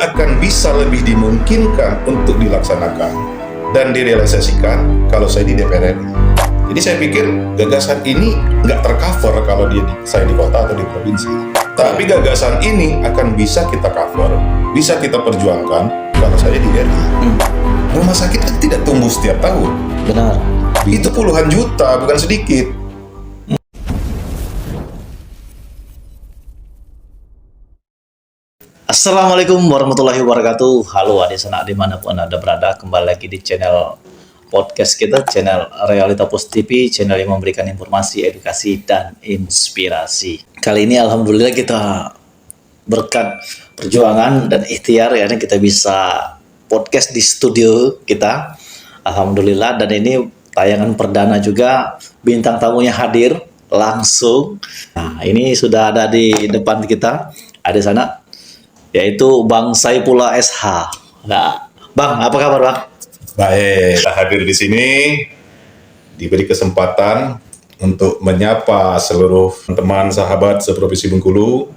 akan bisa lebih dimungkinkan untuk dilaksanakan dan direalisasikan kalau saya di DPR RI. Jadi saya pikir gagasan ini nggak tercover kalau saya di kota atau di provinsi. Tapi gagasan ini akan bisa kita cover, bisa kita perjuangkan kalau saya di RI. Rumah sakit kan tidak tumbuh setiap tahun. Benar. Itu puluhan juta, bukan sedikit. Assalamualaikum warahmatullahi wabarakatuh. Halo adik sana dimanapun Anda berada, kembali lagi di channel podcast kita, channel Realita Post TV, channel yang memberikan informasi, edukasi, dan inspirasi. Kali ini alhamdulillah kita berkat perjuangan dan ikhtiar ya, kita bisa podcast di studio kita. Alhamdulillah, dan ini tayangan perdana juga, bintang tamunya hadir langsung. Nah, ini sudah ada di depan kita, ada di sana, yaitu Bang Saifullah SH. Nah, Bang, apa kabar Bang? Baik, kita hadir di sini, diberi kesempatan untuk menyapa seluruh teman sahabat seprovinsi Bengkulu.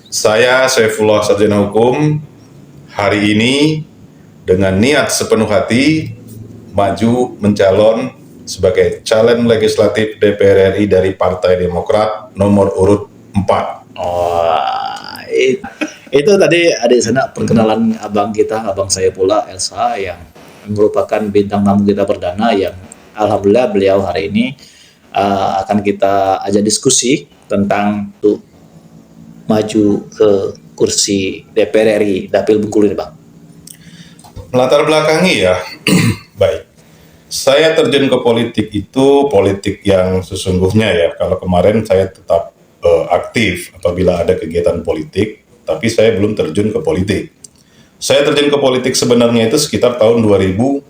Saya Saifullah Sarjana Hukum, hari ini dengan niat sepenuh hati maju mencalon sebagai calon legislatif DPR RI dari Partai Demokrat nomor urut 4. Itu tadi ada di sana perkenalan abang kita, Abang Saifullah SH, yang merupakan bintang tamu kita perdana, yang alhamdulillah beliau hari ini akan kita ajak diskusi tentang tuh maju ke kursi DPR RI Dapil Bengkulu ini, Bang. Melatar belakangi ya, baik. Saya terjun ke politik itu politik yang sesungguhnya ya. Kalau kemarin saya tetap aktif apabila ada kegiatan politik, tapi saya belum terjun ke politik. Saya terjun ke politik sebenarnya itu sekitar tahun 2020.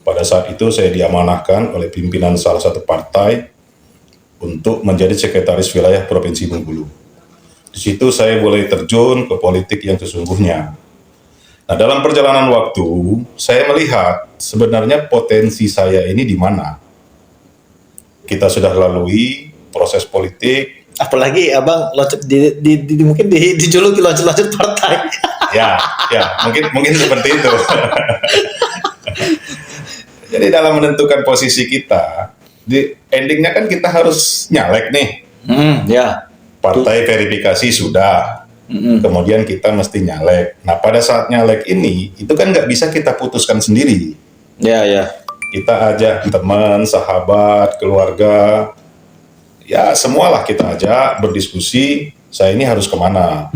Pada saat itu saya diamanahkan oleh pimpinan salah satu partai untuk menjadi sekretaris wilayah Provinsi Bengkulu. Di situ saya boleh terjun ke politik yang sesungguhnya. Nah, dalam perjalanan waktu, saya melihat sebenarnya potensi saya ini di mana. Kita sudah lalui proses politik. Apalagi abang mungkin dijuluki loncat-loncat partai. Ya, mungkin seperti itu. Jadi dalam menentukan posisi kita, di endingnya kan kita harus nyalek nih. Ya. Partai verifikasi sudah. Kemudian kita mesti nyalek. Nah, pada saat nyalek ini, itu kan nggak bisa kita putuskan sendiri. Ya. Kita ajak teman, sahabat, keluarga, ya semualah kita ajak berdiskusi, saya ini harus kemana.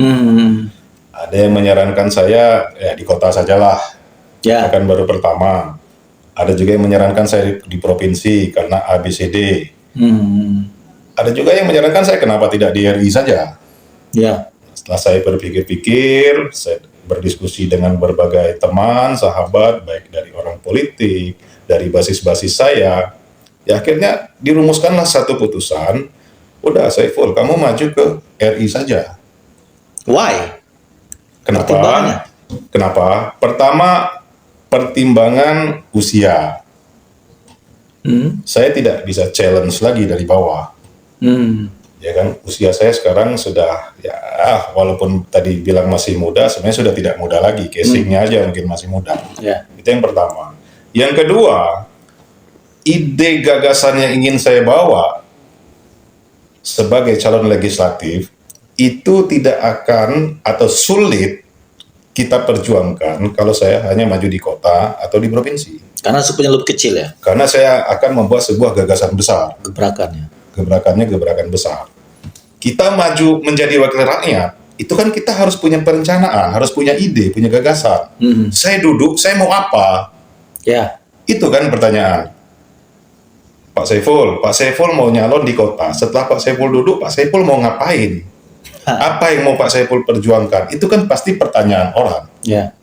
Ada yang menyarankan saya, ya di kota sajalah, akan baru pertama. Ada juga yang menyarankan saya di provinsi, karena ABCD. Ada juga yang menyarankan saya kenapa tidak di RI saja. Ya. Setelah saya berpikir-pikir, saya berdiskusi dengan berbagai teman, sahabat, baik dari orang politik, dari basis-basis saya, ya akhirnya dirumuskanlah satu putusan, udah Saiful, kamu maju ke RI saja. Why? Kenapa? Pertama, pertimbangan usia. Saya tidak bisa challenge lagi dari bawah. Ya kan, usia saya sekarang sudah, ya walaupun tadi bilang masih muda, sebenarnya sudah tidak muda lagi, casingnya aja mungkin masih muda. Itu yang pertama. Yang kedua, ide gagasan yang ingin saya bawa sebagai calon legislatif itu tidak akan atau sulit kita perjuangkan kalau saya hanya maju di kota atau di provinsi. Karena skupnya lebih kecil ya? Karena saya akan membuat sebuah gagasan besar. Gebrakannya gebrakan besar. Kita maju menjadi wakil rakyat, itu kan kita harus punya perencanaan, harus punya ide, punya gagasan. Saya duduk, saya mau apa? Ya. Itu kan pertanyaan. Pak Saiful mau nyalon di kota. Setelah Pak Saiful duduk, Pak Saiful mau ngapain? Apa yang mau Pak Saiful perjuangkan? Itu kan pasti pertanyaan orang. Ya.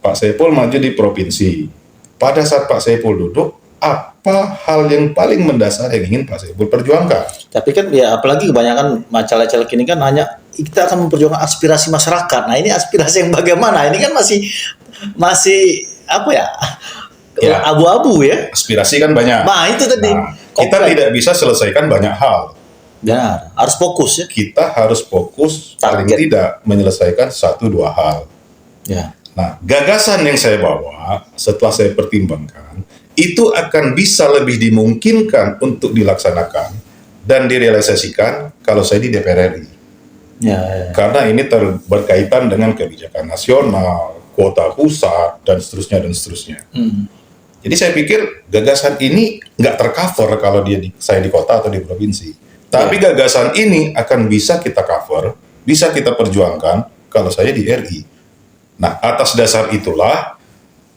Pak Saiful maju di provinsi. Pada saat Pak Saiful duduk, apa hal yang paling mendasar yang ingin Pak Saiful perjuangkan? Tapi kan ya, apalagi kebanyakan caleg-caleg ini kan hanya kita akan memperjuangkan aspirasi masyarakat. Nah, ini aspirasi yang bagaimana? Ini kan masih apa ya? Abu-abu ya. Aspirasi kan banyak. Nah, itu tadi. Kita tidak bisa selesaikan banyak hal. Benar, harus fokus ya. Kita harus fokus paling tidak menyelesaikan 1-2 hal. Ya. Nah, gagasan yang saya bawa setelah saya pertimbangkan itu akan bisa lebih dimungkinkan untuk dilaksanakan dan direalisasikan kalau saya di DPR RI. Ya. Karena ini berkaitan dengan kebijakan nasional, kuota pusat, dan seterusnya. Jadi saya pikir gagasan ini nggak tercover kalau saya di kota atau di provinsi. Tapi gagasan ini akan bisa kita cover, bisa kita perjuangkan kalau saya di RI. Nah, atas dasar itulah,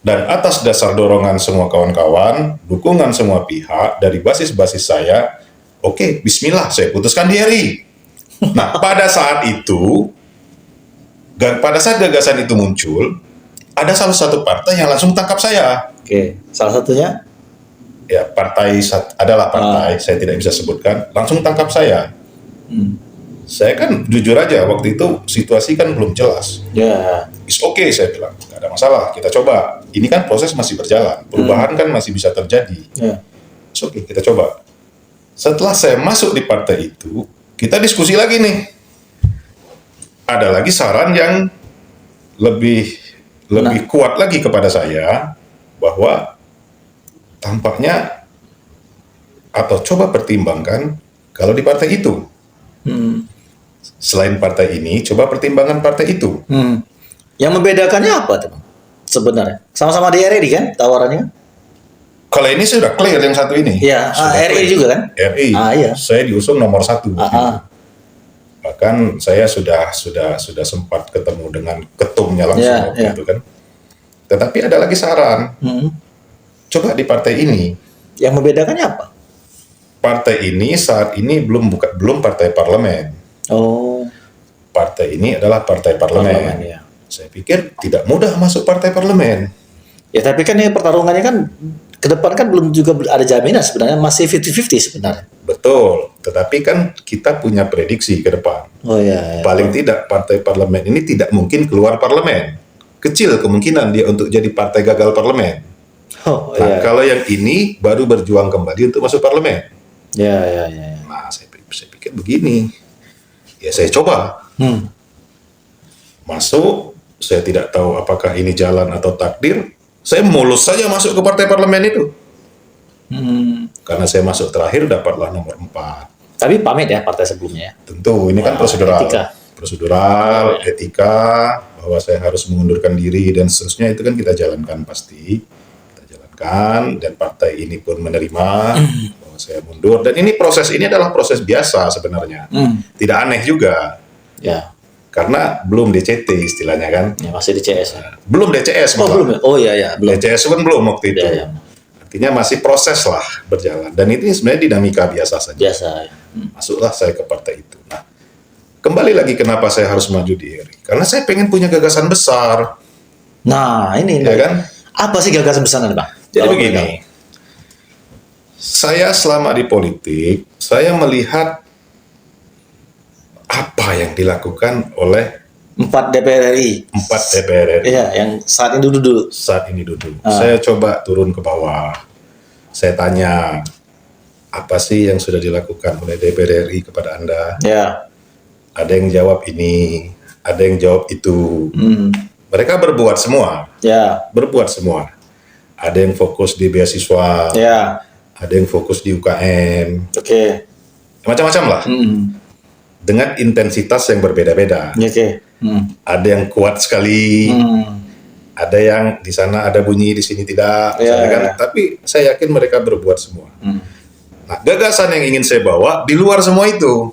dan atas dasar dorongan semua kawan-kawan, dukungan semua pihak dari basis-basis saya, oke, bismillah, saya putuskan di RI. Nah, pada saat gagasan itu muncul, ada salah satu partai yang langsung tangkap saya. Oke, salah satunya? Ya, adalah partai, saya tidak bisa sebutkan, langsung tangkap saya. Saya kan jujur aja, waktu itu situasi kan belum jelas. It's okay, saya bilang, nggak ada masalah, kita coba. Ini kan proses masih berjalan, perubahan kan masih bisa terjadi. It's okay, kita coba. Setelah saya masuk di partai itu, kita diskusi lagi nih. Ada lagi saran yang lebih kuat lagi kepada saya, bahwa tampaknya atau coba pertimbangkan kalau di partai itu. Selain partai ini, coba pertimbangkan partai itu. Yang membedakannya apa teman? Sebenarnya sama-sama di RI kan tawarannya? Kalau ini sudah clear yang satu ini. Iya, RI juga kan? RI. Iya. Saya diusung nomor 1. Bahkan saya sudah sempat ketemu dengan ketumnya langsung gitu kan. Tetapi ada lagi saran. Coba di partai ini. Yang membedakannya apa? Partai ini saat ini belum partai parlemen. Partai ini adalah partai parlemen. Ya. Saya pikir tidak mudah masuk partai parlemen. Ya, tapi kan ini pertarungannya kan ke depan kan belum juga ada jaminan sebenarnya, masih 50-50 sebenarnya. Betul, tetapi kan kita punya prediksi ke depan. Paling tidak partai parlemen ini tidak mungkin keluar parlemen. Kecil kemungkinan dia untuk jadi partai gagal parlemen. Kalau yang ini baru berjuang kembali untuk masuk parlemen. Nah, saya pikir begini. Ya saya coba. Masuk, saya tidak tahu apakah ini jalan atau takdir. Saya mulus saja masuk ke partai parlemen itu. Karena saya masuk terakhir dapatlah nomor 4. Tapi pamit ya partai sebelumnya. Tentu, ini kan prosedural. Prosedural, etika, bahwa saya harus mengundurkan diri dan seterusnya itu kan kita jalankan pasti. Dan partai ini pun menerima bahwa saya mundur, dan ini adalah proses biasa sebenarnya, tidak aneh juga karena belum DCT istilahnya kan, masih DCS belum DCS belum belum. DCS kan belum waktu itu, artinya masih proses lah berjalan, dan ini sebenarnya dinamika biasa saja. Masuklah saya ke partai itu. Nah, kembali lagi kenapa saya harus maju di RI, karena saya pengen punya gagasan besar. Nah ini kan, apa sih gagasan besarnya Bang? Jadi begini, saya selama di politik, saya melihat apa yang dilakukan oleh 4 DPR RI. Iya, yang saat ini duduk. Saya coba turun ke bawah. Saya tanya, apa sih yang sudah dilakukan oleh DPR RI kepada Anda? Ada yang jawab ini, ada yang jawab itu. Mereka berbuat semua. Berbuat semua. Ada yang fokus di beasiswa, ada yang fokus di UKM, macam-macam lah, dengan intensitas yang berbeda-beda. Ada yang kuat sekali, ada yang di sana ada bunyi, di sini tidak, kan? Tapi saya yakin mereka berbuat semua. Nah, gagasan yang ingin saya bawa di luar semua itu.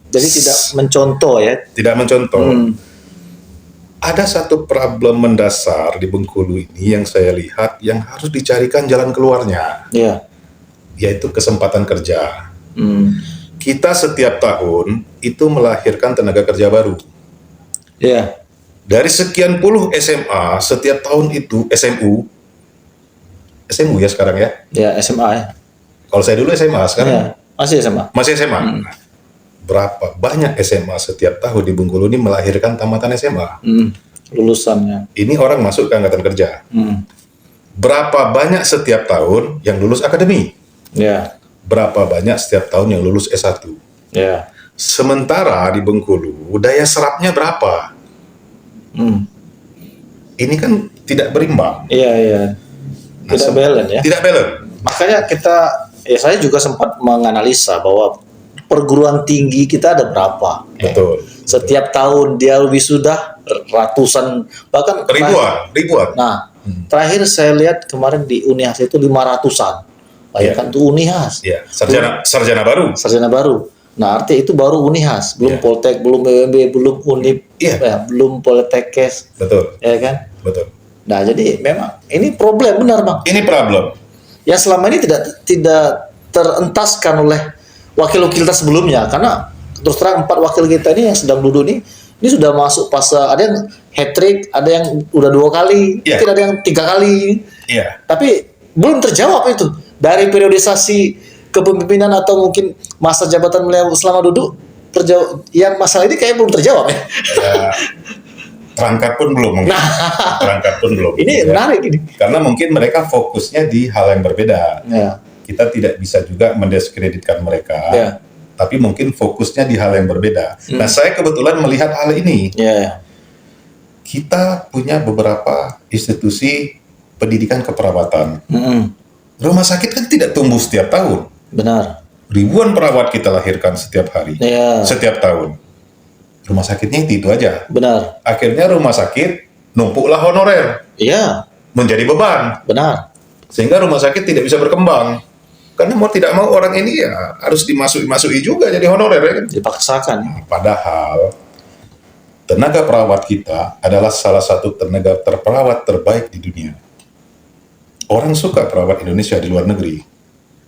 Jadi tidak mencontoh ya? Tidak mencontoh. Ada satu problem mendasar di Bengkulu ini yang saya lihat yang harus dicarikan jalan keluarnya, yaitu kesempatan kerja. Kita setiap tahun itu melahirkan tenaga kerja baru. Dari sekian puluh SMA setiap tahun itu SMU ya sekarang ya? SMA ya. Kalau saya dulu SMA, sekarang masih SMA. Berapa banyak SMA setiap tahun di Bengkulu ini melahirkan tamatan SMA, lulusannya. Ini orang masuk ke angkatan kerja. Berapa banyak setiap tahun yang lulus akademi? berapa banyak setiap tahun yang lulus S1. Ya. Sementara di Bengkulu daya serapnya berapa? Ini kan tidak berimbang. Iya. Tidak balance ya. Tidak balance. Makanya saya juga sempat menganalisa bahwa perguruan tinggi kita ada berapa. Betul. Setiap tahun dia wisuda ratusan, bahkan ribuan. Nah, terakhir saya lihat kemarin di Unihas itu 500-an. Bayangkan tuh Unihas. Iya. Sarjana baru. Nah, artinya itu baru Unihas, belum Poltek, belum BMB, belum Unip, belum Poltekkes. Betul. Ya kan? Betul. Nah, jadi memang ini problem benar, Bang. Ini problem. Yang selama ini tidak terentaskan oleh wakil-wakil kita sebelumnya, karena terus terang 4 wakil kita ini yang sedang duduk ini sudah masuk fase, ada yang hat-trick, ada yang udah 2 kali, mungkin ada yang 3 kali. Iya. Tapi belum terjawab itu dari periodisasi kepemimpinan atau mungkin masa jabatan beliau selama duduk, yang masalah ini kayak belum terjawab ya. Terangkat pun belum. Ini menarik ini. Karena mungkin mereka fokusnya di hal yang berbeda. Ya. Kita tidak bisa juga mendiskreditkan mereka. Ya. Tapi mungkin fokusnya di hal yang berbeda. Nah, saya kebetulan melihat hal ini. Ya. Kita punya beberapa institusi pendidikan keperawatan. Rumah sakit kan tidak tumbuh setiap tahun. Benar. Ribuan perawat kita lahirkan setiap hari, setiap tahun. Rumah sakitnya itu aja. Benar. Akhirnya rumah sakit numpuklah honorer. Iya. Menjadi beban. Benar. Sehingga rumah sakit tidak bisa berkembang. Karena mau tidak mau orang ini ya harus dimasuki juga jadi honorer ya kan. Dipaksakan. Padahal tenaga perawat kita adalah salah satu tenaga terperawat terbaik di dunia. Orang suka perawat Indonesia di luar negeri.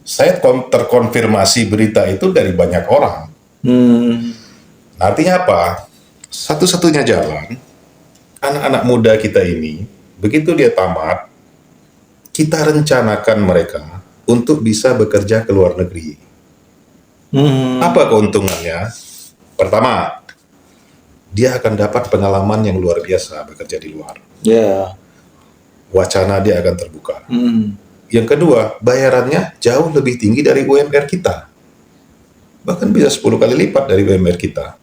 Saya terkonfirmasi berita itu dari banyak orang. Artinya apa? Satu-satunya jalan, anak-anak muda kita ini, begitu dia tamat, kita rencanakan mereka untuk bisa bekerja ke luar negeri. Apa keuntungannya? Pertama, dia akan dapat pengalaman yang luar biasa bekerja di luar. Wacana dia akan terbuka. Yang kedua, bayarannya jauh lebih tinggi dari UMR kita. Bahkan bisa 10 kali lipat dari UMR kita.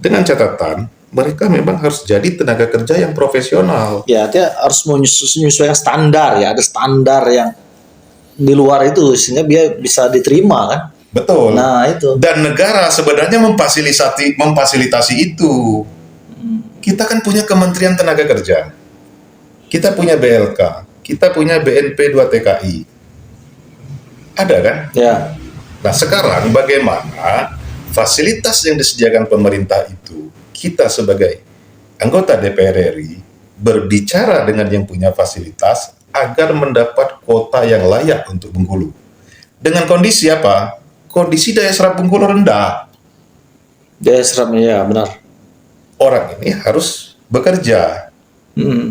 Dengan catatan, mereka memang harus jadi tenaga kerja yang profesional. Ya, dia harus menyesuaikan standar ya. Ada standar yang di luar itu, sehingga dia bisa diterima kan. Betul. Nah, itu. Dan negara sebenarnya memfasilitasi itu. Kita kan punya Kementerian Tenaga Kerja. Kita punya BLK. Kita punya BNP 2 TKI. Ada kan? Ya. Nah, sekarang bagaimana fasilitas yang disediakan pemerintah itu, kita sebagai anggota DPR RI berbicara dengan yang punya fasilitas agar mendapat kuota yang layak untuk Bengkulu. Dengan kondisi apa? Kondisi daya serap Bengkulu rendah. Daya serapnya ya, benar. Orang ini harus bekerja.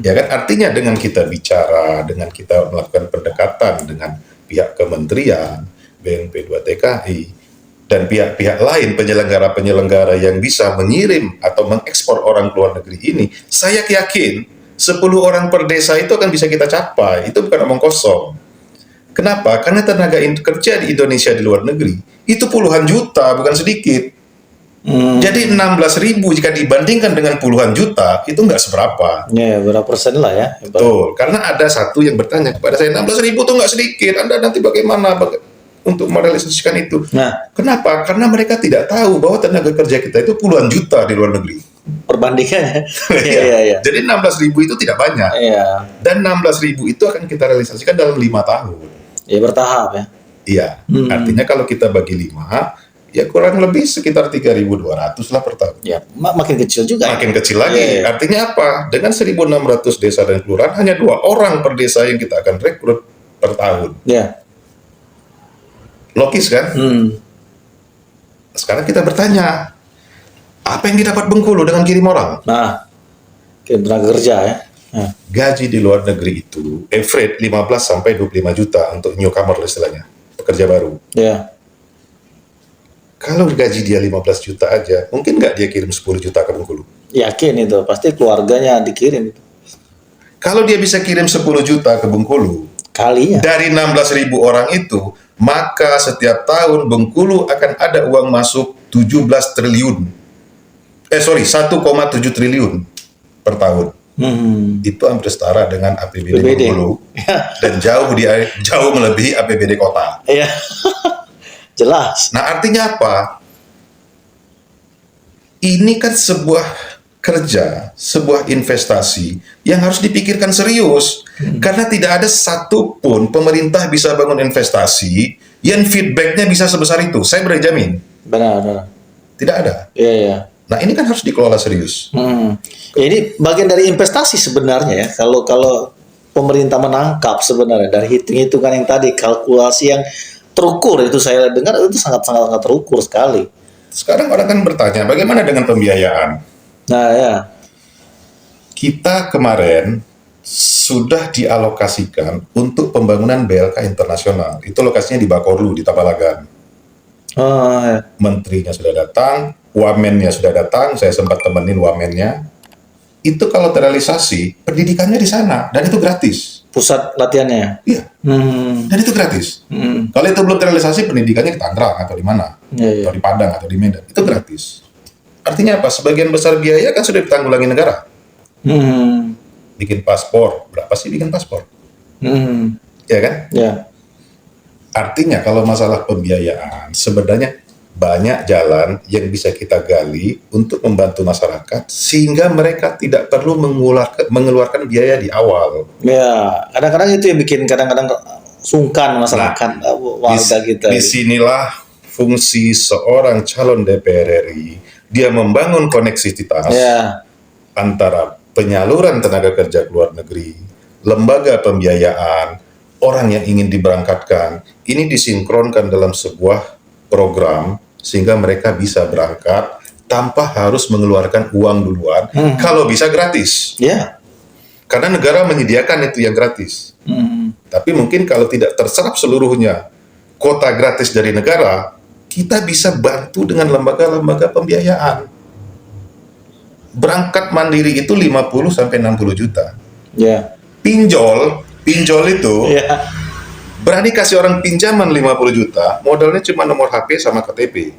Ya kan, artinya dengan kita bicara, dengan kita melakukan pendekatan dengan pihak kementerian, BNP 2 TKI, dan pihak-pihak lain, penyelenggara-penyelenggara yang bisa mengirim atau mengekspor orang ke luar negeri ini, saya yakin 10 orang per desa itu akan bisa kita capai. Itu bukan omong kosong. Kenapa? Karena tenaga kerja di Indonesia di luar negeri itu puluhan juta, bukan sedikit. Jadi 16.000 jika dibandingkan dengan puluhan juta itu nggak seberapa. Ya, berapa persen lah ya. Betul, karena ada satu yang bertanya kepada saya, 16.000 itu nggak sedikit, Anda nanti bagaimana untuk merealisasikan itu? Nah, kenapa? Karena mereka tidak tahu bahwa tenaga kerja kita itu puluhan juta di luar negeri. Perbandingannya. Iya. Jadi 16.000 itu tidak banyak. Iya. Dan 16.000 itu akan kita realisasikan dalam 5 tahun. Ya, bertahap ya. Iya, artinya kalau kita bagi 5, ya kurang lebih sekitar 3.200 lah per tahun. Ya, makin kecil juga. Makin kecil lagi. Ya. Artinya apa? Dengan 1.600 desa dan kelurahan, hanya 2 orang per desa yang kita akan rekrut per tahun. Ya. Logis kan? Sekarang kita bertanya, apa yang didapat Bengkulu dengan kirim orang? Nah, kirim tenaga kerja ya. Nah. Gaji di luar negeri itu, average 15 sampai 25 juta untuk newcomer istilahnya, pekerja baru. Ya. Kalau gaji dia 15 juta aja, mungkin nggak dia kirim 10 juta ke Bengkulu? Yakin itu, pasti keluarganya dikirim. Kalau dia bisa kirim 10 juta ke Bengkulu, kalinya dari 16.000 orang itu, maka setiap tahun Bengkulu akan ada uang masuk 17 triliun. 1,7 triliun per tahun. Itu hampir setara dengan APBD Bengkulu dan jauh melebihi APBD kota. Iya. Jelas. Nah, artinya apa? Ini kan sebuah kerja, sebuah investasi yang harus dipikirkan serius. Karena tidak ada satupun pemerintah bisa bangun investasi yang feedbacknya bisa sebesar itu. Saya berani jamin. Benar. Tidak ada. Iya. Nah, ini kan harus dikelola serius. Ya, ini bagian dari investasi sebenarnya ya. Kalau pemerintah menangkap sebenarnya dari hitung-hitungan yang tadi, kalkulasi yang terukur, itu saya dengar itu sangat terukur sekali. Sekarang orang kan bertanya, bagaimana dengan pembiayaan? Nah ya. Kita kemarin sudah dialokasikan untuk pembangunan BLK internasional. Itu lokasinya di Bakorlu, di Tabalagan. Ya. Menterinya sudah datang, wamennya sudah datang, saya sempat temenin wamennya. Itu kalau terrealisasi, pendidikannya di sana, dan itu gratis. Pusat latihannya? Iya, dan itu gratis. Kalau itu belum terrealisasi, pendidikannya di Tangerang atau di mana, atau di Padang atau di Medan, itu gratis. Artinya apa? Sebagian besar biaya kan sudah ditanggulangi negara. Bikin paspor, berapa sih bikin paspor? Ya kan? Ya. Artinya kalau masalah pembiayaan, sebenarnya banyak jalan yang bisa kita gali untuk membantu masyarakat sehingga mereka tidak perlu mengeluarkan biaya di awal. Ya, kadang-kadang itu yang bikin kadang-kadang sungkan masyarakat, warga kita. Disinilah fungsi seorang calon DPR RI, dia membangun koneksivitas antara penyaluran tenaga kerja ke luar negeri, lembaga pembiayaan, orang yang ingin diberangkatkan, ini disinkronkan dalam sebuah program sehingga mereka bisa berangkat tanpa harus mengeluarkan uang duluan, kalau bisa gratis. Karena negara menyediakan itu yang gratis. Tapi mungkin kalau tidak terserap seluruhnya kuota gratis dari negara, kita bisa bantu dengan lembaga-lembaga pembiayaan. Berangkat mandiri itu 50-60 juta. Pinjol itu berani kasih orang pinjaman 50 juta, modalnya cuma nomor HP sama KTP.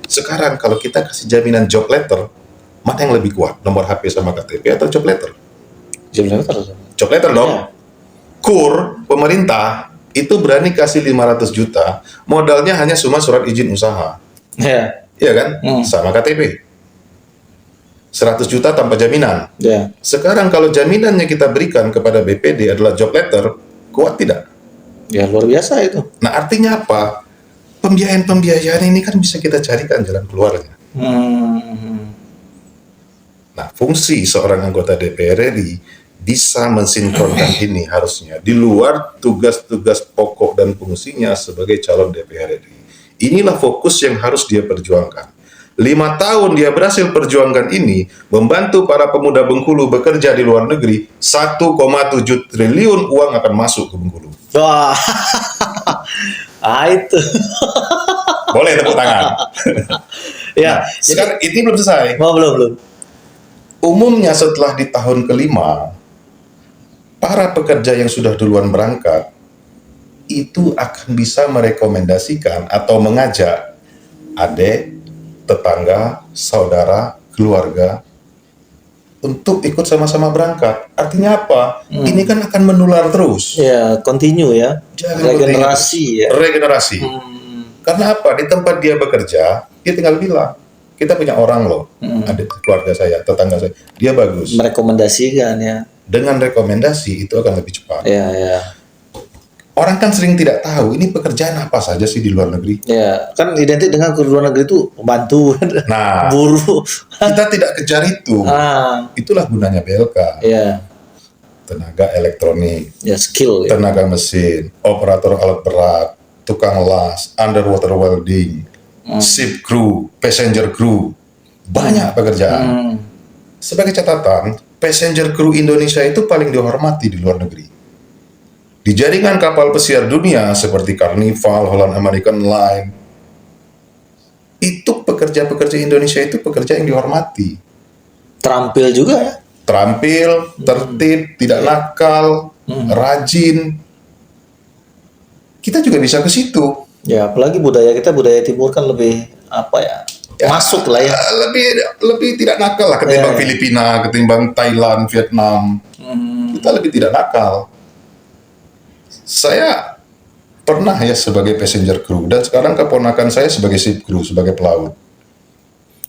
Sekarang kalau kita kasih jaminan job letter, mana yang lebih kuat? Nomor HP sama KTP atau job letter? Job letter dong. KUR, pemerintah, itu berani kasih 500 juta, modalnya hanya cuma surat izin usaha. Iya kan? Sama KTP. 100 juta tanpa jaminan. Sekarang kalau jaminannya kita berikan kepada BPD adalah job letter, kuat tidak? Ya luar biasa itu. Nah, artinya apa? Pembiayaan ini kan bisa kita carikan jalan keluarnya. Nah, fungsi seorang anggota DPR RI bisa mensinkronkan ini harusnya di luar tugas-tugas pokok dan fungsinya sebagai calon DPR RI. Inilah fokus yang harus dia perjuangkan. 5 tahun dia berhasil perjuangkan ini, membantu para pemuda Bengkulu bekerja di luar negeri, 1,7 triliun uang akan masuk ke Bengkulu. Wah, itu. Boleh tepuk tangan. Ya, sekarang ini belum selesai. Belum. Umumnya setelah di tahun kelima, para pekerja yang sudah duluan berangkat, itu akan bisa merekomendasikan atau mengajak adik, tetangga, saudara, keluarga untuk ikut sama-sama berangkat. Artinya apa? Ini kan akan menular terus. Ya, continue ya. Regenerasi. Karena apa? Di tempat dia bekerja, dia tinggal bilang, kita punya orang loh, adik keluarga saya, tetangga saya, dia bagus. Merekomendasikan ya. Dengan rekomendasi itu akan lebih cepat. Ya. Orang kan sering tidak tahu ini pekerjaan apa saja sih di luar negeri. Ya, kan identik dengan ke luar negeri itu pembantu, buruh. Kita tidak kejar itu. Itulah gunanya BLK. Tenaga elektronik, skill. Tenaga mesin, operator alat berat, tukang las, underwater welding, ship crew, passenger crew, banyak pekerjaan. Sebagai catatan, passenger crew Indonesia itu paling dihormati di luar negeri. Di jaringan kapal pesiar dunia seperti Carnival, Holland American Line, itu pekerja-pekerja Indonesia itu pekerja yang dihormati. Terampil juga ya? Terampil, tertib, tidak nakal, rajin. kita juga bisa ke situ. Ya, apalagi budaya kita, budaya timur kan lebih masuk lah ya. Lebih tidak nakal lah ketimbang Filipina, ketimbang Thailand, Vietnam. Kita lebih tidak nakal. Saya pernah ya sebagai passenger crew dan sekarang keponakan saya sebagai ship crew, sebagai pelaut.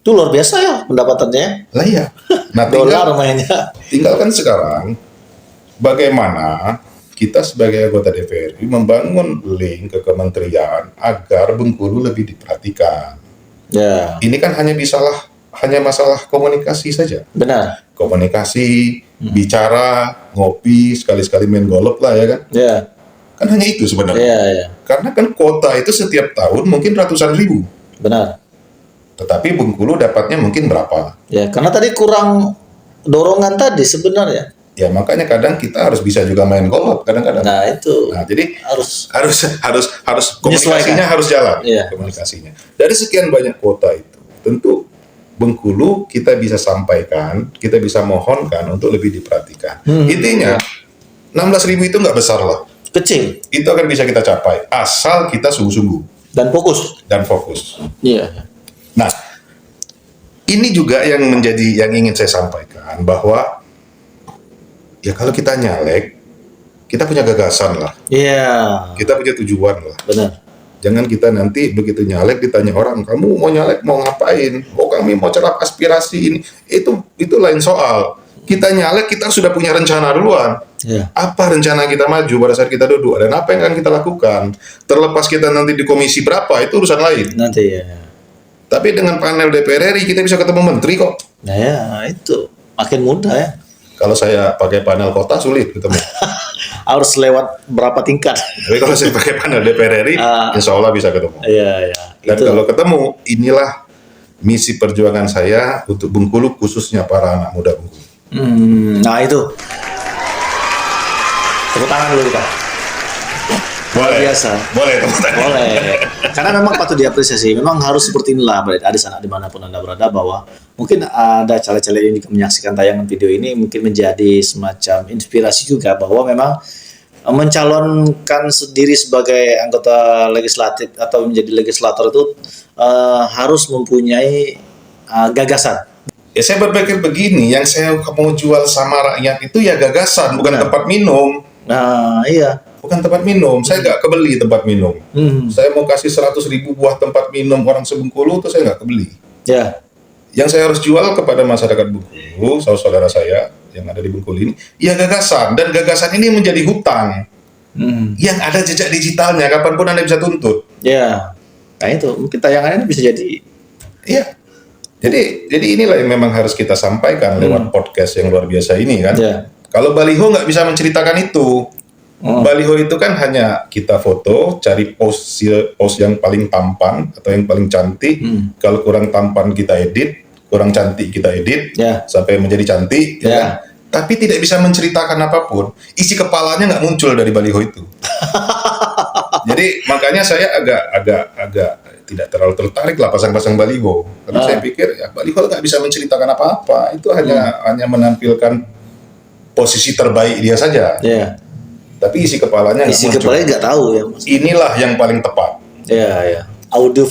Itu luar biasa ya pendapatannya. Lah iya. Nah, dolar mainnya. Tinggal kan sekarang bagaimana kita sebagai anggota DPRI membangun link ke kementerian agar Bengkulu lebih diperhatikan. Ya. Ini kan hanya masalah komunikasi saja. Benar. Komunikasi, bicara, ngopi, sekali-sekali main golf lah ya kan. Ya. Kan hanya itu sebenarnya. Ya. Karena kan kuota itu setiap tahun mungkin ratusan ribu. Benar. Tetapi Bengkulu dapatnya mungkin berapa? Ya, karena tadi kurang dorongan tadi sebenarnya. Ya makanya kadang kita harus bisa juga main golf kadang-kadang. Nah itu. Nah jadi harus komunikasinya harus jalan. Iya. Komunikasinya. Dari sekian banyak kuota itu, tentu Bengkulu kita bisa sampaikan, kita bisa mohonkan untuk lebih diperhatikan. Intinya 16.000 itu nggak besar lah. Kecil. Itu akan bisa kita capai asal kita sungguh-sungguh dan fokus. Iya. Nah, ini juga yang ingin saya sampaikan bahwa ya kalau kita nyalek, kita punya gagasan lah. Iya. Kita punya tujuan lah. Benar. Jangan kita nanti begitu nyalek ditanya orang, kamu mau nyalek mau ngapain? Oh kami mau cerap aspirasi ini. Itu lain soal. Kita nyalek kita sudah punya rencana duluan. Iya. Apa rencana kita maju pada saat kita duduk dan apa yang akan kita lakukan? Terlepas kita nanti di komisi berapa itu urusan lain. Nanti ya. Tapi dengan panel DPR RI kita bisa ketemu menteri kok. Nah ya itu makin mudah ya. Kalau saya pakai panel kota sulit ketemu. Harus lewat berapa tingkat. Tapi kalau saya pakai panel DPR RI, insya Allah bisa ketemu. Iya. Dan kalau ketemu, inilah misi perjuangan saya untuk Bengkulu, khususnya para anak muda Bengkulu. Nah itu. Tepuk tangan dulu kita. Boleh. Biasa. Boleh tepuk tangan. Boleh. Karena memang patut diapresiasi. Memang harus seperti inilah adik anak dimanapun Anda berada, bahwa mungkin ada caleg-caleg yang juga menyaksikan tayangan video ini mungkin menjadi semacam inspirasi juga bahwa memang mencalonkan sendiri sebagai anggota legislatif atau menjadi legislator itu harus mempunyai gagasan. Ya saya berpikir begini, yang saya mau jual sama rakyat itu ya gagasan, bukan tempat minum. Nah iya. Bukan tempat minum, saya nggak kebeli tempat minum. Saya mau kasih 100.000 buah tempat minum orang sebengkulu, itu saya nggak kebeli. Ya. Yang saya harus jual kepada masyarakat Bengkulu, saudara saya yang ada di Bengkulu ini, ya gagasan. Dan gagasan ini menjadi hutang yang ada jejak digitalnya, kapanpun Anda bisa tuntut. Ya, nah itu mungkin tayangannya bisa jadi. Iya. Jadi inilah yang memang harus kita sampaikan lewat podcast yang luar biasa ini kan. Ya. Kalau baliho nggak bisa menceritakan itu. Baliho itu kan hanya kita foto, cari pose yang paling tampan atau yang paling cantik. Kalau kurang tampan kita edit, kurang cantik kita edit, sampai menjadi cantik. Ya kan? Tapi tidak bisa menceritakan apapun. Isi kepalanya nggak muncul dari baliho itu. Jadi makanya saya agak tidak terlalu tertarik lah pasang-pasang baliho. Karena saya pikir ya baliho nggak bisa menceritakan apa-apa. Itu hanya menampilkan posisi terbaik dia saja. Tapi isi kepalanya nggak tahu ya. Inilah yang paling tepat. Ya. Audio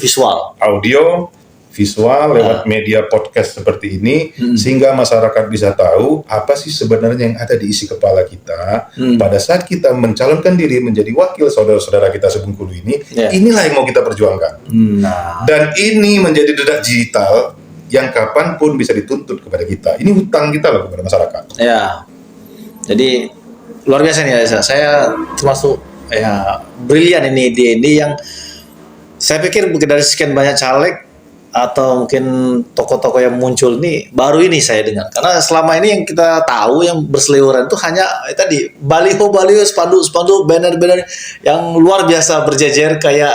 visual lewat media podcast seperti ini, sehingga masyarakat bisa tahu apa sih sebenarnya yang ada di isi kepala kita pada saat kita mencalonkan diri menjadi wakil saudara-saudara kita sebengkulu ini. Inilah yang mau kita perjuangkan. Dan ini menjadi dedak digital yang kapanpun bisa dituntut kepada kita. Ini hutang kita loh kepada masyarakat. Ya. Jadi luar biasa nih Alisa. Saya termasuk brilian ini ide ini yang saya pikir mungkin dari sekian banyak caleg atau mungkin tokoh-tokoh yang muncul ini baru ini saya dengar. Karena selama ini yang kita tahu yang berseliweran itu hanya tadi baliho, spanduk, banner yang luar biasa berjejer kayak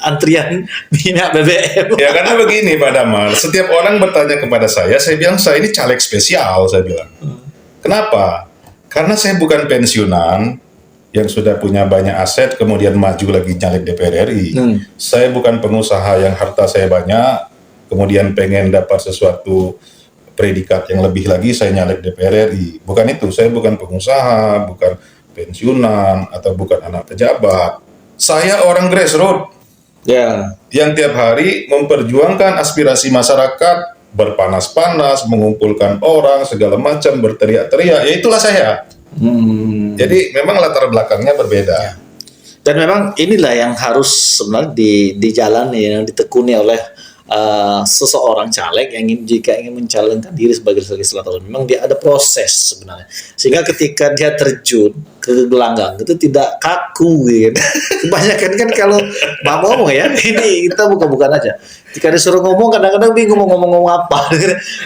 antrian minyak BBM. Ya karena begini Pak Damar, setiap orang bertanya kepada saya bilang saya ini caleg spesial, saya bilang. Kenapa? Karena saya bukan pensiunan yang sudah punya banyak aset kemudian maju lagi nyalek DPR RI. Saya bukan pengusaha yang harta saya banyak kemudian pengen dapat sesuatu predikat yang lebih lagi saya nyalek DPR RI. Bukan itu, saya bukan pengusaha, bukan pensiunan atau bukan anak pejabat. Saya orang grassroots. Ya. Yang tiap hari memperjuangkan aspirasi masyarakat, berpanas-panas, mengumpulkan orang, segala macam, berteriak-teriak. Ya itulah saya. Jadi memang latar belakangnya berbeda. Ya. Dan memang inilah yang harus sebenarnya dijalani, yang ditekuni oleh seseorang caleg yang jika ingin mencalonkan diri sebagai legislator. Memang dia ada proses sebenarnya, sehingga ketika dia terjun ke gelanggang itu tidak kaku gitu. Kebanyakan kan kalau mau ngomong ya, ini kita bukan aja. Jika disuruh ngomong kadang-kadang bingung mau ngomong apa.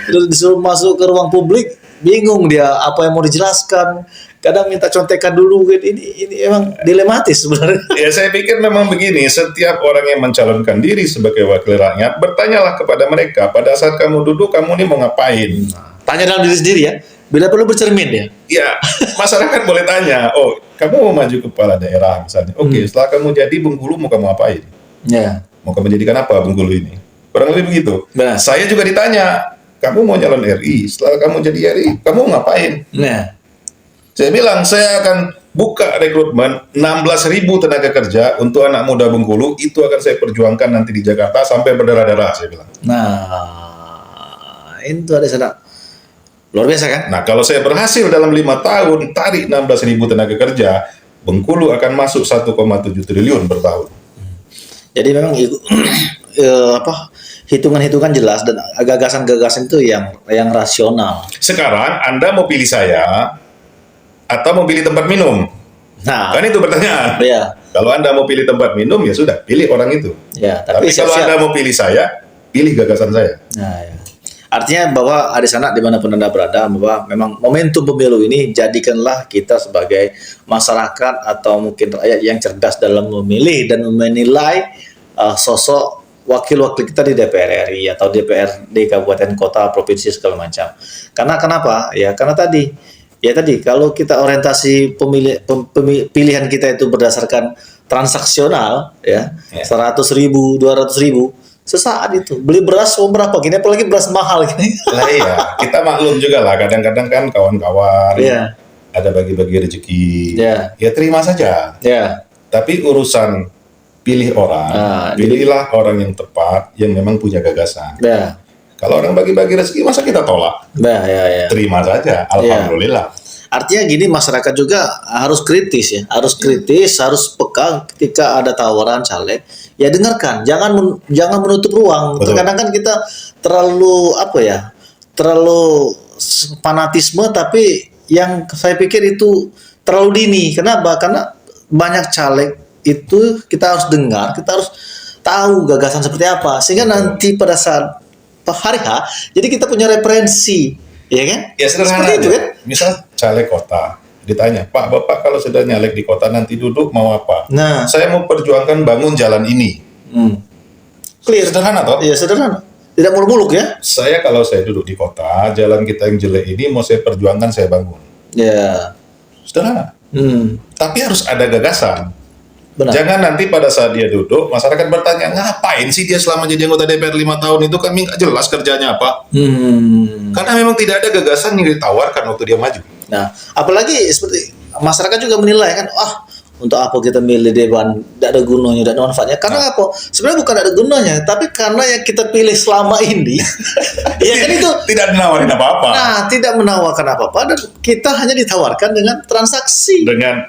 Disuruh masuk ke ruang publik bingung dia apa yang mau dijelaskan. Kadang minta contekan dulu gitu. Ini emang dilematis sebenarnya. Ya saya pikir memang begini, setiap orang yang mencalonkan diri sebagai wakil rakyat, bertanyalah kepada mereka, pada saat kamu duduk, kamu ini mau ngapain? Tanya dalam diri sendiri ya, bila perlu bercermin ya. Ya, masyarakat boleh tanya, oh kamu mau maju kepala daerah misalnya, oke, setelah kamu jadi Bengkulu mau kamu ngapain? Ya. Mau kamu jadikan apa Bengkulu ini? Kurang lebih begitu. Benar. Saya juga ditanya, kamu mau nyalon RI, setelah kamu jadi RI, kamu mau ngapain? Nah. Saya bilang, saya akan buka rekrutmen 16.000 tenaga kerja untuk anak muda Bengkulu, itu akan saya perjuangkan nanti di Jakarta sampai berdarah-darah, saya bilang. Nah, itu ada sana. Luar biasa kan? Nah, kalau saya berhasil dalam 5 tahun, tarik 16.000 tenaga kerja, Bengkulu akan masuk 1,7 triliun per tahun. Jadi memang hitungan-hitungan jelas dan gagasan-gagasan itu yang rasional. Sekarang Anda mau pilih saya, atau mau pilih tempat minum? Nah, kan itu pertanyaan. Ya. Kalau Anda mau pilih tempat minum, ya sudah, pilih orang itu. Ya, tapi kalau Anda mau pilih saya, pilih gagasan saya. Nah, ya. Artinya bahwa di sana dimanapun Anda berada, bahwa memang momentum pemilu ini jadikanlah kita sebagai masyarakat atau mungkin rakyat yang cerdas dalam memilih dan menilai sosok wakil-wakil kita di DPR RI atau DPR di kabupaten kota provinsi segala macam. Karena kenapa? Ya karena tadi kalau kita orientasi pilihan kita itu berdasarkan transaksional ya, 100.000, 200.000 sesaat itu beli beras mau berapa gini, apalagi beras mahal gini. Lah iya, kita maklum juga lah kadang-kadang kan kawan-kawan ada bagi-bagi rezeki, ya terima saja. Tapi urusan pilih orang, pilihlah orang yang tepat yang memang punya gagasan. Kalau orang bagi-bagi rezeki, masa kita tolak? Terima saja, alhamdulillah. Artinya gini, masyarakat juga harus kritis ya, harus peka ketika ada tawaran caleg. Ya dengarkan, jangan menutup ruang. Terkadang kan kita terlalu terlalu fanatisme, tapi yang saya pikir itu terlalu dini. Kenapa? Karena banyak caleg itu kita harus dengar, kita harus tahu gagasan seperti apa, sehingga nanti pada saat hari H, jadi kita punya referensi, ya kan? Ya sederhana itu kan. Misal caleg kota, ditanya, Pak, Bapak kalau sudah nyalek di kota nanti duduk mau apa? Nah, saya mau perjuangkan bangun jalan ini. Clear. Sederhana toh? Iya sederhana. Tidak muluk-muluk ya? Saya kalau saya duduk di kota, jalan kita yang jelek ini mau saya perjuangkan, saya bangun. Ya. Sederhana. Tapi harus ada gagasan. Benar. Jangan nanti pada saat dia duduk, masyarakat bertanya, ngapain sih dia selama jadi anggota DPR 5 tahun itu, kami nggak jelas kerjanya apa. Karena memang tidak ada gagasan yang ditawarkan waktu dia maju. Nah, apalagi seperti masyarakat juga menilai kan, untuk apa kita milih Dewan, tidak ada gunanya, tidak ada manfaatnya. Karena apa? Sebenarnya bukan ada gunanya, tapi karena yang kita pilih selama ini, ya kan itu tidak menawarkan apa-apa. Nah, tidak menawarkan apa-apa, dan kita hanya ditawarkan dengan transaksi. Dengan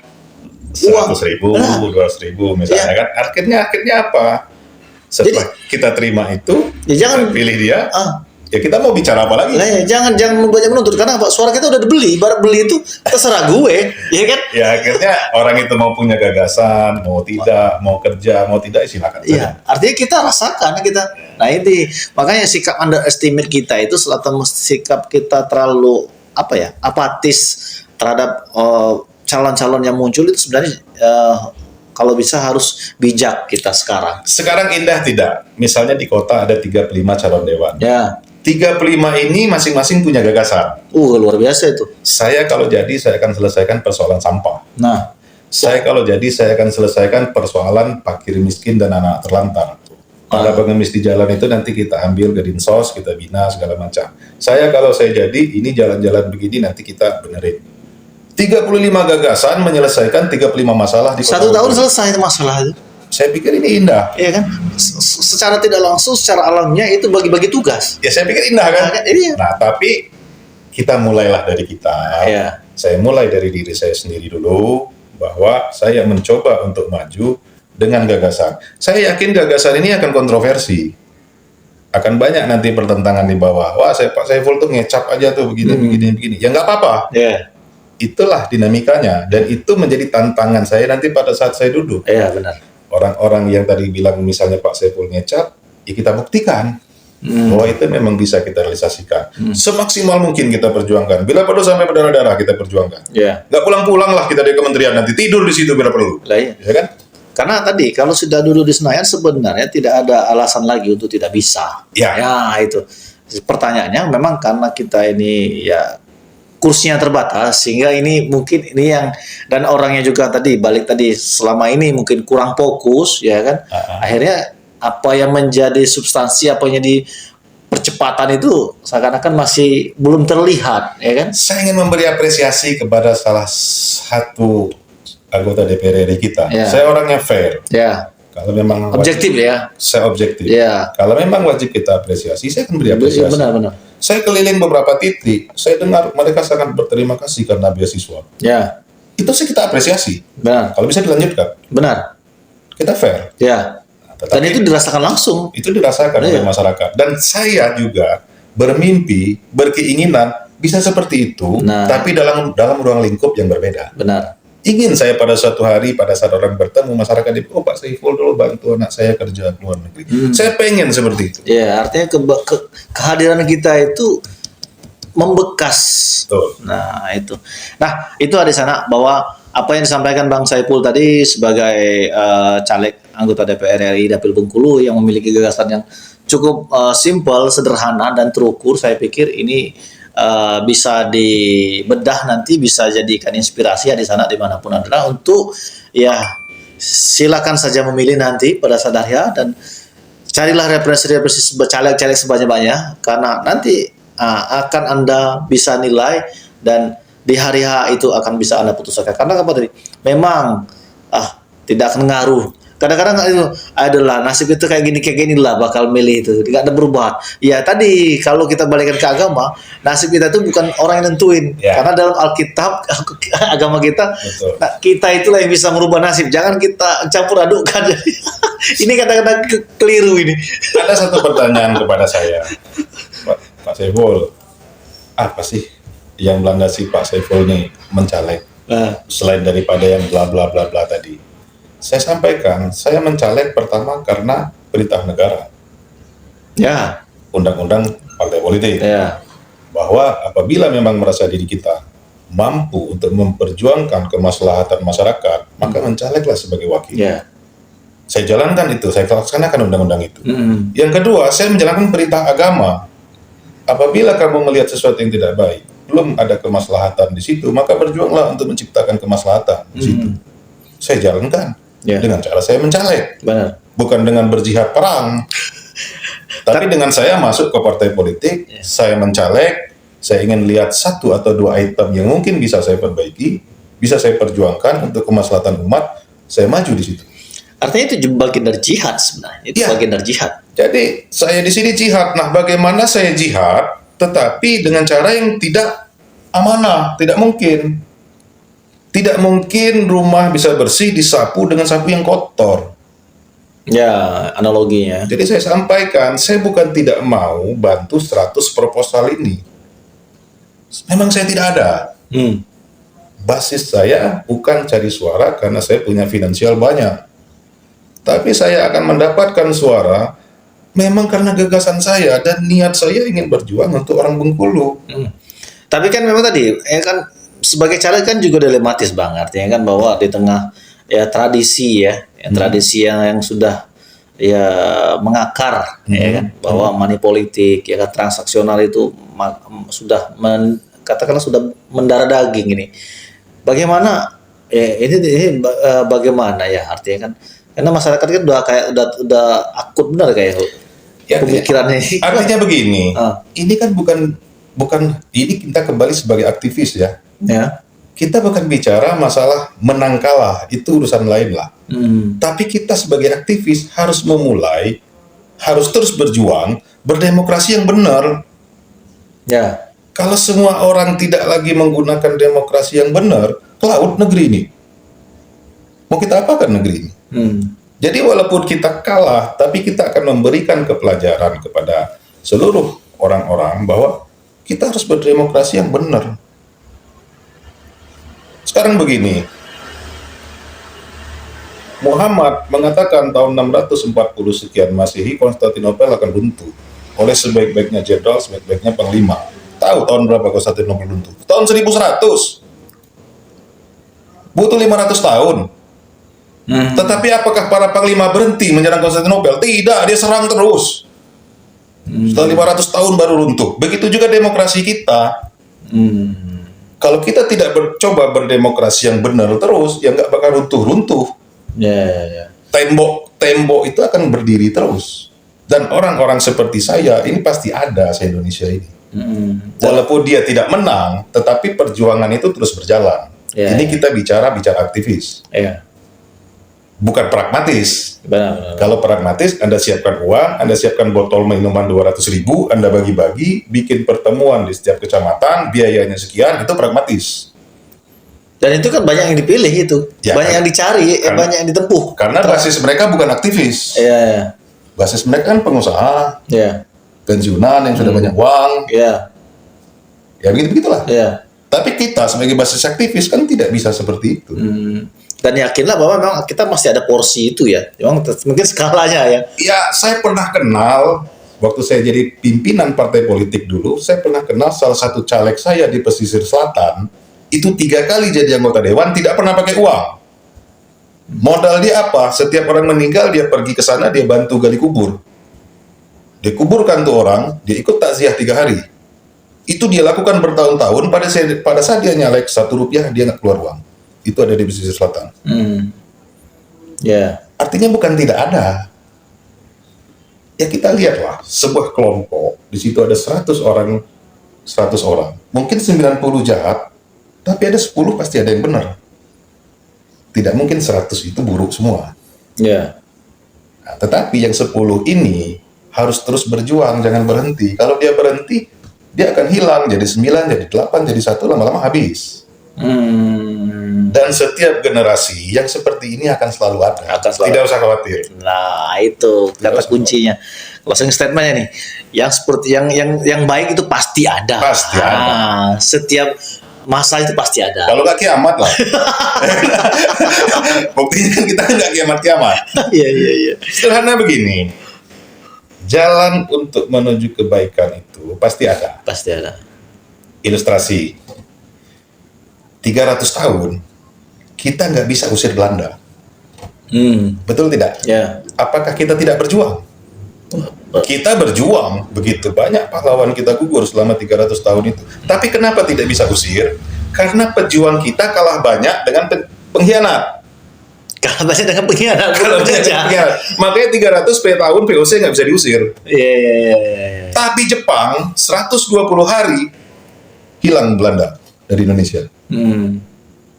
100.000, 200.000 misalnya kan. Akhirnya apa? Setelah kita terima itu, jangan pilih dia. Ya kita mau bicara apa lagi? Nah, jangan banyak menuntut, karena apa? Suara kita udah dibeli, ibarat beli itu terserah gue, ya kan? Ya akhirnya orang itu mau punya gagasan, mau tidak, mau kerja, mau tidak, silakan. Iya, artinya kita rasakan kita. Nah ini makanya sikap underestimate kita itu selatan sikap kita terlalu apatis terhadap calon-calon yang muncul itu sebenarnya kalau bisa harus bijak kita sekarang. Sekarang indah tidak? Misalnya di kota ada 35 calon dewan. Ya. 35 ini masing-masing punya gagasan. Luar biasa itu. Saya kalau jadi saya akan selesaikan persoalan sampah. Nah, saya kalau jadi saya akan selesaikan persoalan fakir miskin dan anak terlantar. Para pengemis di jalan itu nanti kita ambil ke Dinsos, kita bina segala macam. Saya kalau saya jadi ini jalan-jalan begini nanti kita benerin. 35 gagasan menyelesaikan 35 masalah di Kota 1 tahun selesai masalah itu. Saya pikir ini indah. Iya kan? Secara tidak langsung, secara alamnya itu bagi-bagi tugas. Ya saya pikir indah kan? Iya. Nah, tapi kita mulailah dari kita. Iya. Saya mulai dari diri saya sendiri dulu, bahwa saya mencoba untuk maju dengan gagasan. Saya yakin gagasan ini akan kontroversi. Akan banyak nanti pertentangan di bawah. Wah, Pak Saiful tuh ngecap aja tuh begini. Ya nggak apa-apa. Iya. Itulah dinamikanya. Dan itu menjadi tantangan saya nanti pada saat saya duduk. Iya, benar. Orang-orang yang tadi bilang misalnya Pak Saiful ngecap, ya kita buktikan bahwa itu memang bisa kita realisasikan. Semaksimal mungkin kita perjuangkan. Bila perlu sampai berdarah-darah kita perjuangkan. Yeah. Nggak pulang-pulang lah kita dari kementerian, nanti tidur di situ bila perlu. Iya. Ya kan? Karena tadi kalau sudah duduk di Senayan sebenarnya tidak ada alasan lagi untuk tidak bisa. Ya. Ya itu. Pertanyaannya memang karena kita ini ya kursinya terbatas sehingga ini mungkin ini yang, dan orangnya juga tadi balik tadi selama ini mungkin kurang fokus ya kan. Akhirnya apa yang menjadi substansi, apa yang di percepatan itu seakan-akan masih belum terlihat ya kan. Saya ingin memberi apresiasi kepada salah satu anggota DPR RI kita. Ya. Saya orangnya fair. Ya. Kalau memang objektif wajib, ya. Saya objektif. Ya. Kalau memang wajib kita apresiasi, saya akan beri apresiasi. Benar. Saya keliling beberapa titik, saya dengar mereka sangat berterima kasih karena beasiswa. Ya. Itu sih kita apresiasi. Benar. Kalau bisa dilanjutkan. Benar. Kita fair. Ya. Dan itu dirasakan langsung. Itu dirasakan oleh masyarakat. Dan saya juga bermimpi, berkeinginan bisa seperti itu, tapi dalam ruang lingkup yang berbeda. Benar. Ingin saya pada suatu hari, pada saat orang bertemu masyarakat, oh Pak Saiful dulu bantu anak saya kerja ke luar negeri. Saya pengen seperti itu. Ya, artinya kehadiran kita itu membekas. Betul. Nah, itu. Nah, itu ada di sana bahwa apa yang disampaikan Bang Saiful tadi sebagai caleg anggota DPR RI Dapil Bengkulu yang memiliki gagasan yang cukup simpel, sederhana dan terukur, saya pikir ini bisa dibedah nanti, bisa jadikan inspirasi ya di sana dimanapun adalah untuk ya silakan saja memilih nanti pada saat ya, dan carilah referensi caleg-caleg sebanyak-banyak karena nanti akan Anda bisa nilai dan di hari H itu akan bisa Anda putuskan. Karena apa tadi? Memang tidak akan ngaruh. Kadang-kadang itu adalah nasib itu kayak gini lah bakal milih itu, tidak ada perubahan. Ya tadi kalau kita balikkan ke agama, nasib kita itu bukan orang yang nentuin, karena dalam Alkitab agama kita, kita itulah yang bisa merubah nasib. Jangan kita campur adukkan. Ini kata-kata keliru ini. Ada satu pertanyaan kepada saya, Pak Saiful, apa sih yang melandasi Pak Saiful nih mencaleg? Selain daripada yang bla bla bla bla tadi. Saya sampaikan, saya mencaleg pertama karena perintah negara. Ya. Undang-undang partai politik. Ya. Bahwa apabila memang merasa diri kita mampu untuk memperjuangkan kemaslahatan masyarakat, maka mencaleglah sebagai wakil. Ya. Saya jalankan itu, saya laksanakan undang-undang itu. Yang kedua, saya menjalankan perintah agama. Apabila kamu melihat sesuatu yang tidak baik, belum ada kemaslahatan di situ, maka berjuanglah untuk menciptakan kemaslahatan di situ. Saya jalankan. Dengan cara saya mencaleg. Benar. Bukan dengan berjihad perang. Tapi dengan saya masuk ke partai politik, saya mencaleg, saya ingin lihat satu atau dua item yang mungkin bisa saya perbaiki, bisa saya perjuangkan untuk kemaslahatan umat, saya maju di situ. Artinya itu bagian dari jihad sebenarnya. Itu bagian dari jihad. Jadi saya di sini jihad. Nah, bagaimana saya jihad tetapi dengan cara yang tidak amanah, tidak mungkin. Tidak mungkin rumah bisa bersih disapu dengan sapu yang kotor. Ya, analoginya. Jadi saya sampaikan, saya bukan tidak mau bantu 100 proposal ini. Memang saya tidak ada. Basis saya bukan cari suara karena saya punya finansial banyak. Tapi saya akan mendapatkan suara memang karena gagasan saya dan niat saya ingin berjuang untuk orang Bengkulu. Tapi kan memang tadi, kan sebagai caleg kan juga dilematis banget, artinya kan bahwa di tengah ya tradisi tradisi yang sudah ya mengakar ya kan, bahwa money politik ya kan, transaksional itu sudah katakanlah sudah mendarah daging ini. Bagaimana ini bagaimana ya artinya kan, karena masyarakat kan udah akut benar kayak pemikirannya ini. Artinya begini, ini kan bukan ini kita kembali sebagai aktivis ya. kita bukan bicara masalah menang kalah, itu urusan lain lah. Tapi kita sebagai aktivis harus terus berjuang, berdemokrasi yang benar. Ya. Kalau semua orang tidak lagi menggunakan demokrasi yang benar, cloud negeri ini. Mau kita apakan negeri ini? Jadi walaupun kita kalah, tapi kita akan memberikan pelajaran kepada seluruh orang-orang bahwa kita harus berdemokrasi yang benar. Sekarang begini, Muhammad mengatakan tahun 640 sekian Masehi Konstantinopel akan runtuh oleh sebaik-baiknya jenderal, sebaik-baiknya panglima. Tahu tahun berapa Konstantinopel runtuh? Tahun 1100. Butuh 500 tahun. Tetapi apakah para panglima berhenti menyerang Konstantinopel? Tidak, dia serang terus. Setelah 500 tahun baru runtuh. Begitu juga demokrasi kita. Kalau kita tidak coba berdemokrasi yang benar terus, ya nggak bakal runtuh-runtuh. Tembok itu akan berdiri terus. Dan orang-orang seperti saya, ini pasti ada se-Indonesia ini. Walaupun dia tidak menang, tetapi perjuangan itu terus berjalan. Ini kita bicara aktivis. Bukan pragmatis. Benar. Kalau pragmatis, Anda siapkan uang, Anda siapkan botol minuman 200.000, Anda bagi-bagi, bikin pertemuan di setiap kecamatan, biayanya sekian, itu pragmatis. Dan itu kan banyak yang dipilih itu, Ya, banyak yang dicari, banyak yang ditempuh. Karena basis mereka bukan aktivis. Basis mereka kan pengusaha, pensiunan yang sudah banyak uang. Ya begitu-begitulah. Tapi kita sebagai basis aktivis kan tidak bisa seperti itu. Dan yakinlah bahwa memang kita masih ada porsi itu ya. Memang mungkin skalanya ya. Ya, saya pernah kenal waktu saya jadi pimpinan partai politik dulu, saya pernah kenal salah satu caleg saya di pesisir selatan, itu 3 kali jadi anggota dewan tidak pernah pakai uang. Modal dia apa? Setiap orang meninggal dia pergi ke sana, dia bantu gali kubur. Dia kuburkan tuh orang, dia ikut takziah 3 hari. Itu dia lakukan bertahun-tahun, pada saat dia nyalek 1 rupiah dia nggak keluar uang. Itu ada di pesisir selatan. Artinya bukan tidak ada. Ya kita lihatlah, sebuah kelompok, di situ ada 100 orang. Mungkin 90 jahat, tapi ada 10 pasti ada yang benar. Tidak mungkin 100 itu buruk semua. Nah, tetapi yang 10 ini harus terus berjuang, jangan berhenti. Kalau dia berhenti, dia akan hilang, jadi 9, jadi 8, jadi 1, lama-lama habis. Dan setiap generasi yang seperti ini akan selalu ada. Tidak usah khawatir. Nah, itu kata kuncinya. Closing statementnya nih, yang seperti yang baik itu pasti ada. Pasti ada. Setiap masa itu pasti ada. Kalau nggak kiamat lah. Buktinya kan kita nggak kiamat. Iya. Sederhana begini. Jalan untuk menuju kebaikan itu pasti ada. Pasti ada. Ilustrasi. 300 tahun kita nggak bisa usir Belanda. Betul tidak? Apakah kita tidak berjuang? Kita berjuang, begitu banyak pahlawan kita gugur selama 300 tahun itu. Tapi kenapa tidak bisa usir? Karena pejuang kita kalah banyak dengan pengkhianat. Makanya 300 tahun VOC nggak bisa diusir. Tapi Jepang 120 hari hilang Belanda dari Indonesia.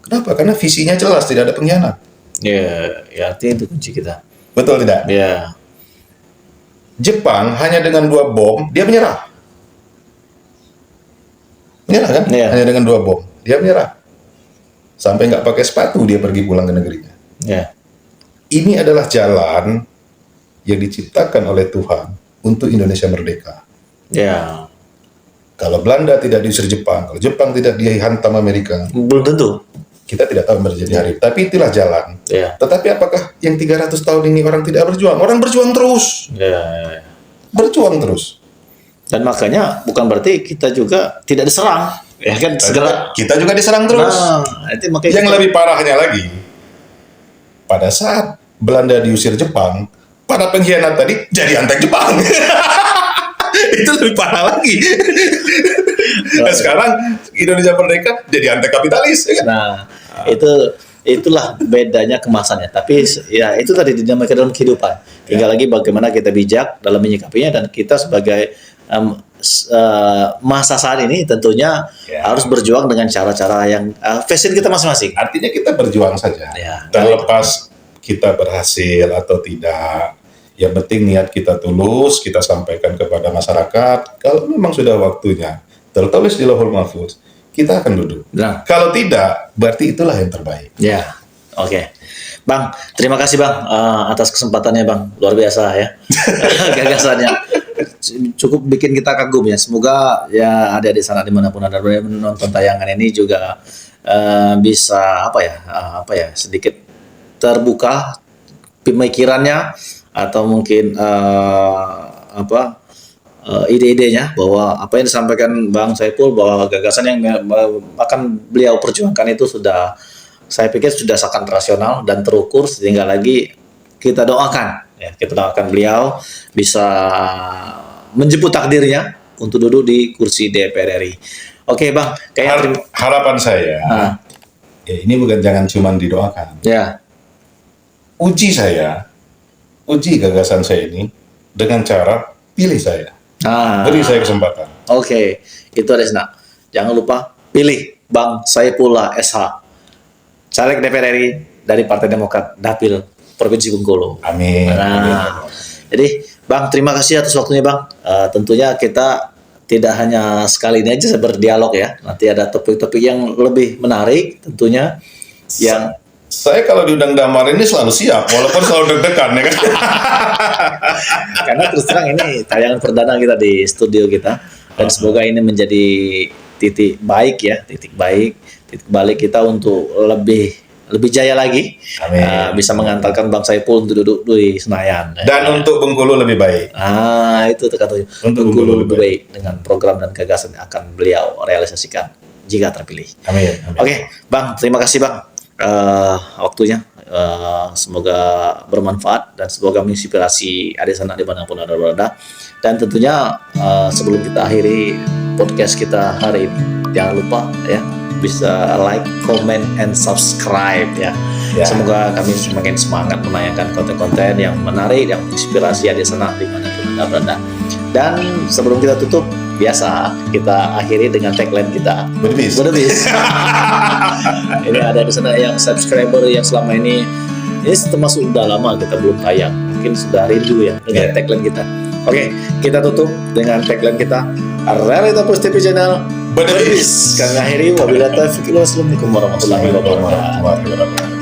Kenapa? Karena visinya jelas, tidak ada pengkhianat. Ya artinya itu kunci kita. Betul tidak? Jepang hanya dengan 2 bom dia menyerah. Menyerah kan? Hanya dengan 2 bom dia menyerah. Sampai nggak pakai sepatu dia pergi pulang ke negerinya. Ini adalah jalan yang diciptakan oleh Tuhan untuk Indonesia merdeka. Kalau Belanda tidak diusir Jepang, kalau Jepang tidak dihantam Amerika, belum tentu. Kita tidak tahu yang terjadi hari. Tapi itulah jalan. Tetapi apakah yang 300 tahun ini orang tidak berjuang? Orang berjuang terus. Berjuang terus. Dan makanya bukan berarti kita juga tidak diserang. Ya kan segera. Kita juga diserang terus. Yang lebih parahnya lagi, pada saat Belanda diusir Jepang, para pengkhianat tadi jadi antek Jepang. Itu lebih parah lagi. Nah, sekarang Indonesia merdeka jadi antek kapitalis. Ya kan? Nah, itulah bedanya kemasannya. Tapi ya itu tadi dinamika dalam kehidupan. Tinggal lagi bagaimana kita bijak dalam menyikapinya, dan kita sebagai masa saat ini tentunya harus berjuang dengan cara-cara yang fashion kita masing-masing. Artinya kita berjuang saja. Terlepas kita berhasil atau tidak, yang penting niat kita tulus, kita sampaikan kepada masyarakat. Kalau memang sudah waktunya, tertulis di Lauhul Mahfuz, kita akan duduk. Kalau tidak, berarti itulah yang terbaik. Ya, oke. Bang, terima kasih Bang atas kesempatannya Bang, luar biasa ya. Gagasannya cukup bikin kita kagum ya. Semoga ya adik-adik sana dimanapun ada menonton tayangan ini juga bisa sedikit terbuka pemikirannya atau mungkin ide-idenya bahwa apa yang disampaikan Bang Saiful bahwa gagasan yang akan beliau perjuangkan itu sudah, saya pikir sudah sangat rasional dan terukur, sehingga lagi kita doakan beliau bisa menjemput takdirnya untuk duduk di kursi DPR RI. Oke Bang, harapan saya ini bukan jangan cuma didoakan. Ya. Uji gagasan saya ini dengan cara pilih saya. Beri saya kesempatan. Oke, itu ada Desna. Jangan lupa pilih Bang Saifullah SH. Caleg DPR RI dari Partai Demokrat Dapil Provinsi Bengkulu. Amin. Jadi Bang, terima kasih atas waktunya Bang. Tentunya kita tidak hanya sekali ini aja berdialog ya. Nanti ada topik-topik yang lebih menarik tentunya. Saya kalau diundang Damar ini selalu siap, walaupun selalu deg-degan ya kan. Karena terus terang ini tayangan perdana kita di studio kita, dan semoga ini menjadi titik balik kita untuk lebih jaya lagi. Bisa mengantarkan Bang Saiful untuk duduk di Senayan dan untuk Bengkulu lebih baik. Itu katanya untuk Bengkulu lebih baik dengan program dan gagasan yang akan beliau realisasikan jika terpilih. Amin. Oke, Bang, terima kasih Bang waktunya. Semoga bermanfaat dan semoga menginspirasi adik sanak dimanapun Anda berada. Dan tentunya sebelum kita akhiri podcast kita hari ini, jangan lupa ya bisa like, comment, and subscribe ya. Semoga kami semakin semangat menayangkan konten-konten yang menarik, yang menginspirasi adik sanak dimanapun Anda berada. Dan sebelum kita tutup, biasa kita akhiri dengan tagline kita, Berbis. Ini ada di sana yang subscriber yang selama ini termasuk udah lama kita belum tayang, mungkin sudah rindu ya dengan tagline kita. Oke, kita tutup dengan tagline kita, Realitapus TV Channel Berbis. Kami akhiri, wabillahi taufiq wal hidayah. Assalamualaikum warahmatullahi wabarakatuh.